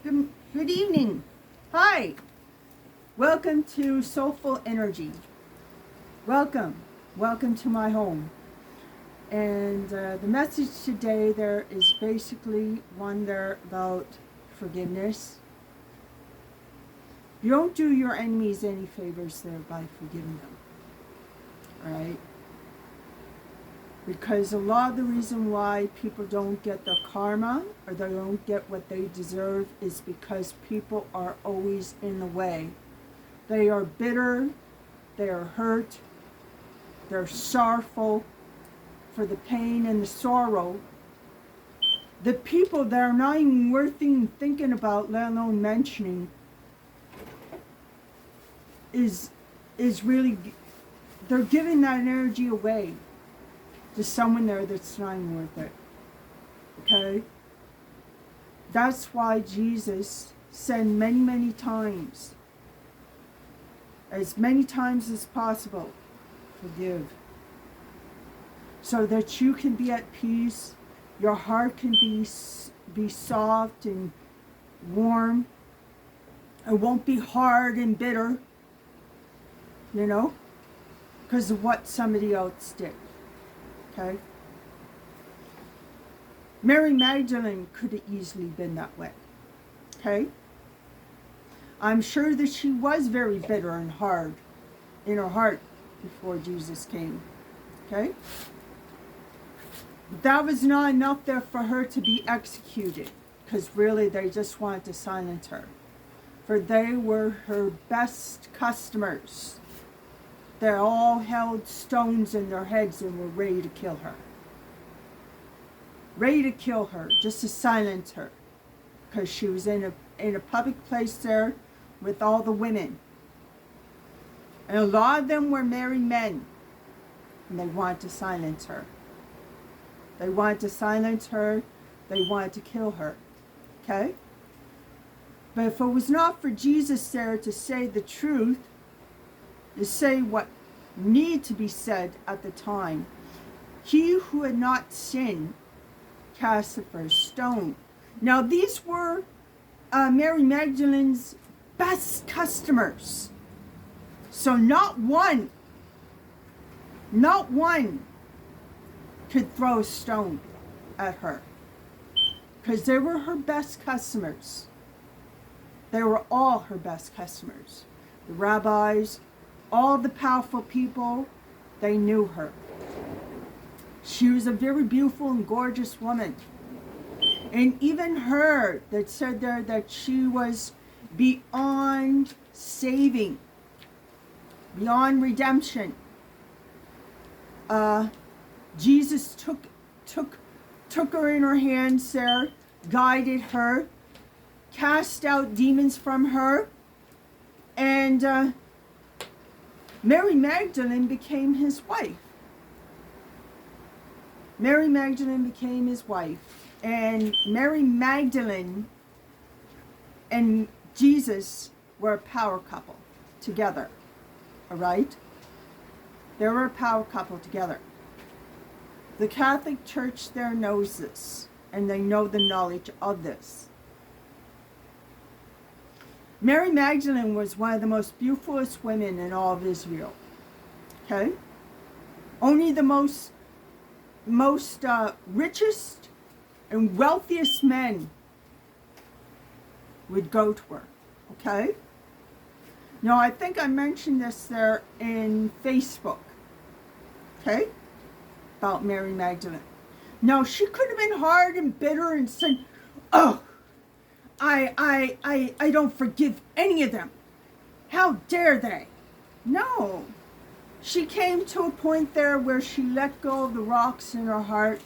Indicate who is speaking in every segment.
Speaker 1: Good evening. Hi. Welcome to Soulful Energy. Welcome. Welcome to my home. And the message today there is basically one there about forgiveness. You don't do your enemies any favors there by forgiving them. Right? Because a lot of the reason why people don't get their karma or they don't get what they deserve is because people are always in the way. They are bitter, they are hurt, they're sorrowful for the pain and the sorrow. The people that are not even worth even thinking about, let alone mentioning, is really, they're giving that energy away to someone there that's not even worth it. Okay? That's why Jesus said many times, as many times as possible, forgive. So that you can be at peace, your heart can be soft and warm. It won't be hard and bitter, you know, because of what somebody else did. Okay? Mary Magdalene could have easily been that way. Okay? I'm sure that she was very bitter and hard in her heart before Jesus came. Okay? But that was not enough there for her to be executed, because really they just wanted to silence her. For they were her best customers. They all held stones in their heads and were ready to kill her. Ready to kill her, just to silence her. Because she was in a public place there with all the women. And a lot of them were married men. And they wanted to silence her. They wanted to silence her. They wanted to kill her. Okay? But if it was not for Jesus there to say the truth, to say what needed to be said at the time, he who had not sinned cast the first stone. Now these were Mary Magdalene's best customers. So not one could throw a stone at her, because they were her best customers. They were all her best customers. The rabbis, all the powerful people, they knew her. She was a very beautiful and gorgeous woman. And even her that said there that she was beyond saving, beyond redemption. Jesus took her in her hands there, guided her, cast out demons from her, and Mary Magdalene became his wife. Mary Magdalene became his wife. And Mary Magdalene and Jesus were a power couple together. All right? They were a power couple together. The Catholic Church there knows this, and they know the knowledge of this. Mary Magdalene was one of the most beautifulest women in all of Israel. Okay? Only the most richest and wealthiest men would go to her. Okay? Now, I think I mentioned this there in Facebook. Okay? About Mary Magdalene. Now, she could have been hard and bitter and said, oh, I don't forgive any of them. How dare they? No. She came to a point there where she let go of the rocks in her heart,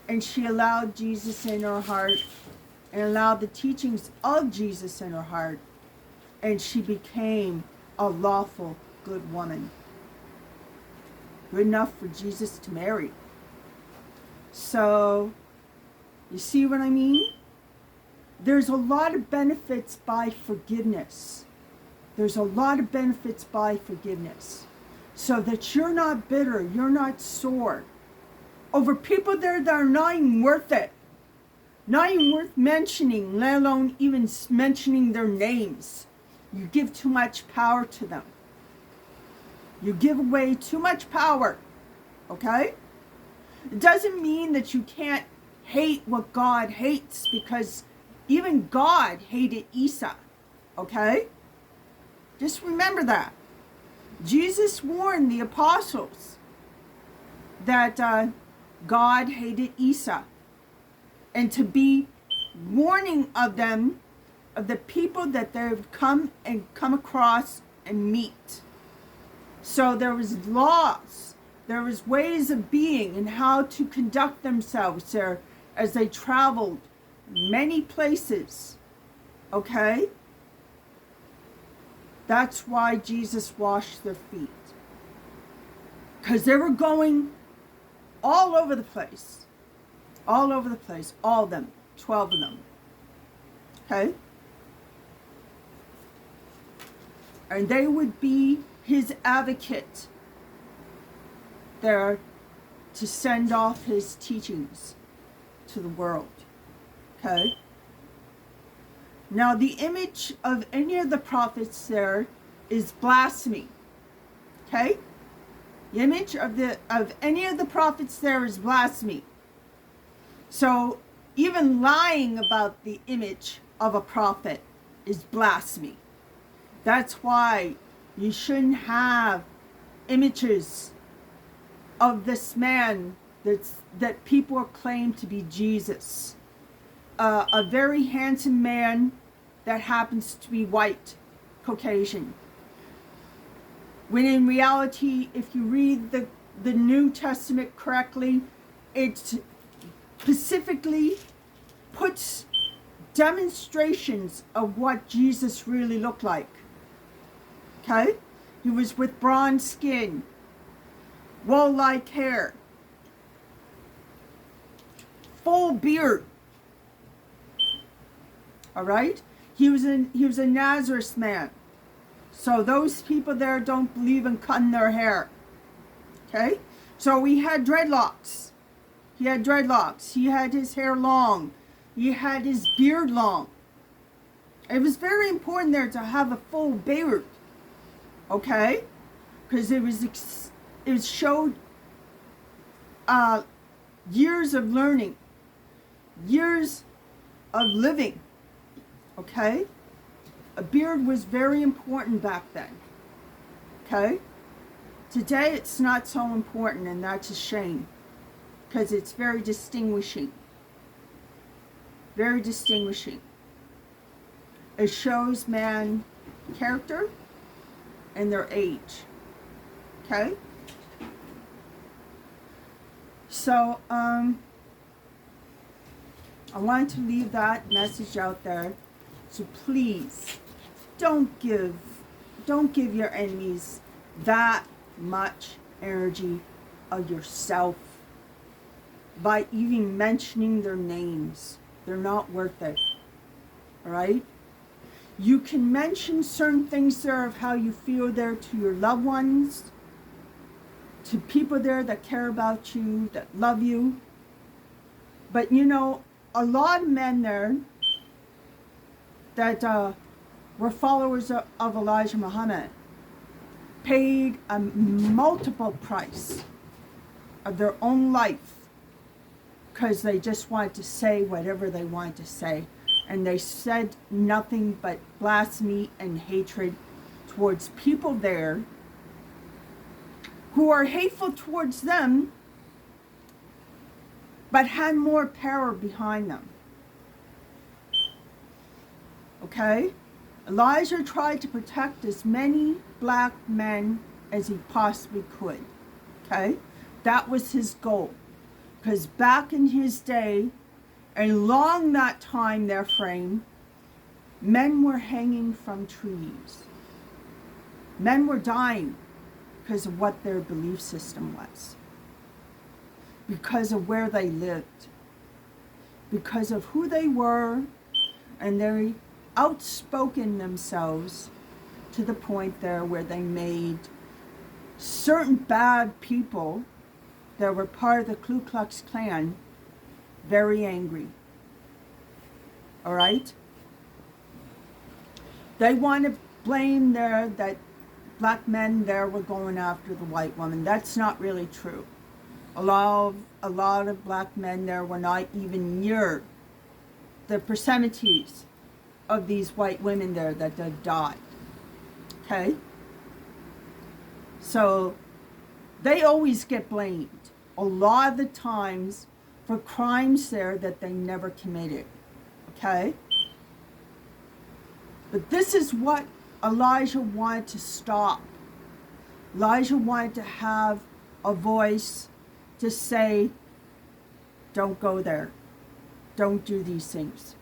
Speaker 1: and she allowed Jesus in her heart, and allowed the teachings of Jesus in her heart, and she became a lawful good woman. Good enough for Jesus to marry. So, you see what I mean? There's a lot of benefits by forgiveness. There's a lot of benefits by forgiveness. So that you're not bitter, you're not sore over people there that are not even worth it. Not even worth mentioning, let alone even mentioning their names. You give too much power to them. You give away too much power. Okay? It doesn't mean that you can't hate what God hates, because even God hated Esau. Okay? Just remember that. Jesus warned the apostles that God hated Esau, and to be warning of them, of the people that they would come across and meet. So there was laws, there was ways of being and how to conduct themselves there as they traveled many places. Okay? That's why Jesus washed their feet. Because they were going all over the place. All over the place. All of them. 12 of them. Okay? And they would be his advocate there to send off his teachings to the world. Okay? Now, the image of any of the prophets there is blasphemy. Okay? The image of any of the prophets there is blasphemy. So, even lying about the image of a prophet is blasphemy. That's why you shouldn't have images of this man that people claim to be Jesus. A very handsome man that happens to be white, Caucasian. When in reality, if you read the New Testament correctly, it specifically puts demonstrations of what Jesus really looked like. Okay? He was with bronze skin, wool-like hair, full beard. All right? He was a Nazareth man. So those people there don't believe in cutting their hair. Okay? So he had dreadlocks. He had dreadlocks. He had his hair long. He had his beard long. It was very important there to have a full beard. Okay? Because it showed years of learning. Years of living. Okay? A beard was very important back then. Okay? Today it's not so important, and that's a shame. Because it's very distinguishing. Very distinguishing. It shows man character and their age. Okay? So, I wanted to leave that message out there. So please, don't give your enemies that much energy of yourself by even mentioning their names. They're not worth it. Alright? You can mention certain things there of how you feel there to your loved ones, to people there that care about you, that love you. But you know, a lot of men there that were followers of Elijah Muhammad paid a multiple price of their own life because they just wanted to say whatever they wanted to say. And they said nothing but blasphemy and hatred towards people there who are hateful towards them but had more power behind them. Okay? Elijah tried to protect as many black men as he possibly could. Okay? That was his goal. Because back in his day, and along that time their frame, men were hanging from trees. Men were dying because of what their belief system was. Because of where they lived. Because of who they were, and they outspoken themselves to the point there where they made certain bad people that were part of the Ku Klux Klan very angry. All right? They want to blame that black men there were going after the white woman. That's not really true. A lot of black men there were not even near the percentages of these white women there that had died. Okay? So they always get blamed a lot of the times for crimes there that they never committed. Okay? But this is what Elijah wanted to stop. Elijah wanted to have a voice to say, don't go there. Don't do these things.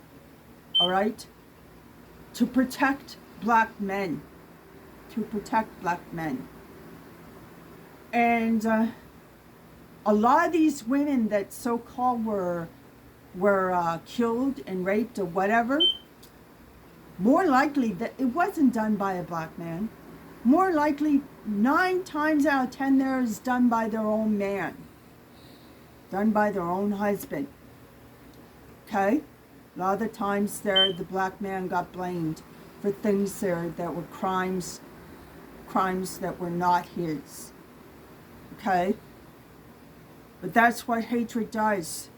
Speaker 1: All right? To protect black men. To protect black men. And a lot of these women that so-called were killed and raped or whatever, more likely that it wasn't done by a black man. More likely, 9 times out of 10 there is done by their own man. Done by their own husband. Okay? A lot of the times there, the black man got blamed for things there that were crimes that were not his. Okay? But that's what hatred does.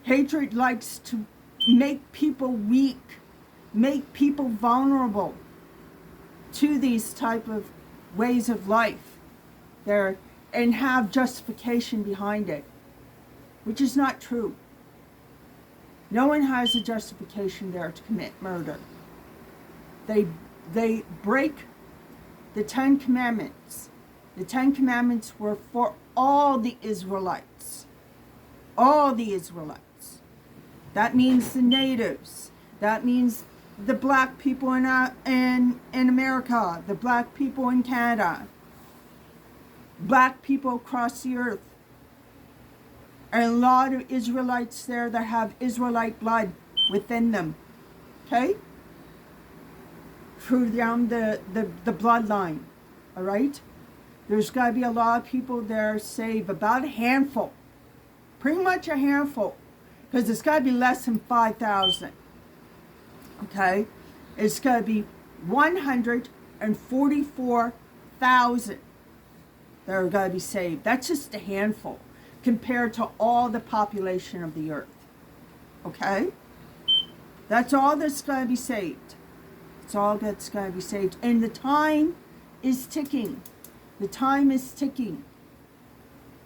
Speaker 1: Hatred likes to make people weak, make people vulnerable to these type of ways of life there, and have justification behind it, which is not true. No one has a justification there to commit murder. They break the 10 Commandments. The 10 Commandments were for all the Israelites. All the Israelites. That means the natives. That means the black people in America, the black people in Canada, black people across the earth. And a lot of Israelites there that have Israelite blood within them. Okay? Through down the bloodline. All right? There's got to be a lot of people there saved, about a handful. Pretty much a handful. Because it's got to be less than 5,000. Okay? It's got to be 144,000 that are going to be saved. That's just a handful compared to all the population of the earth. Okay? That's all that's going to be saved. It's all that's going to be saved. And the time is ticking. The time is ticking.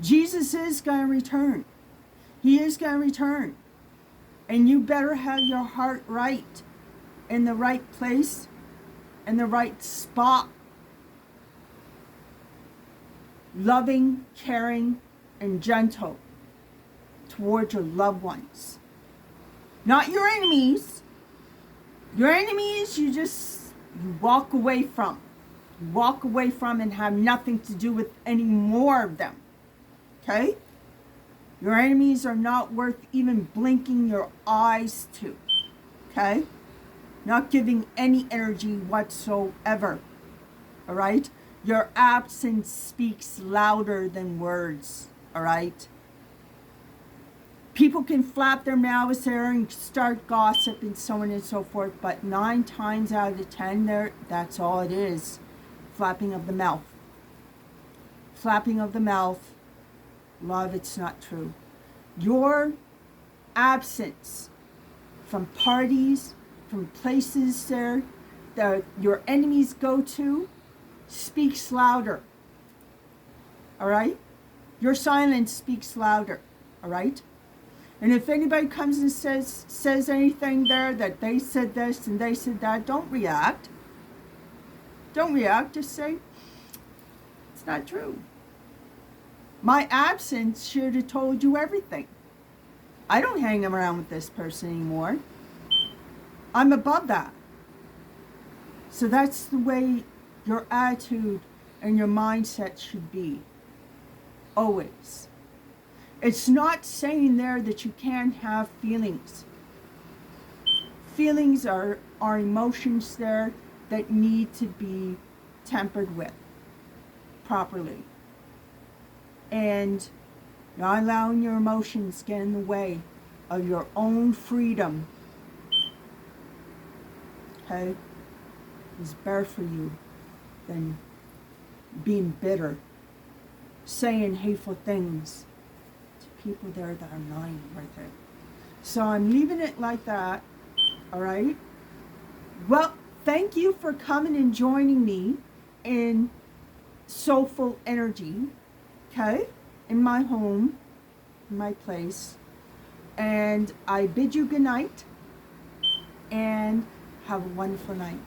Speaker 1: Jesus is going to return. He is going to return. And you better have your heart right, in the right place, in the right spot. Loving, caring, and gentle towards your loved ones. Not your enemies. Your enemies you walk away from. You walk away from and have nothing to do with any more of them. Okay? Your enemies are not worth even blinking your eyes to. Okay? Not giving any energy whatsoever. All right? Your absence speaks louder than words. All right? People can flap their mouths there and start gossip and so on and so forth, but 9 times out of 10 there, that's all it is. Flapping of the mouth. Flapping of the mouth. Love, it's not true. Your absence from parties, from places there that your enemies go to, speaks louder. All right? Your silence speaks louder. All right? And if anybody comes and says anything there that they said this and they said that, don't react. Don't react. Just say, it's not true. My absence should have told you everything. I don't hang around with this person anymore. I'm above that. So that's the way your attitude and your mindset should be. Always. It's not saying there that you can't have feelings. Feelings are emotions there that need to be tempered with properly. And not allowing your emotions get in the way of your own freedom, okay, is better for you than being bitter, saying hateful things to people there that are lying right there. So I'm leaving it like that, all right? Well, thank you for coming and joining me in Soulful Energy, okay, in my home, in my place. And I bid you good night and have a wonderful night.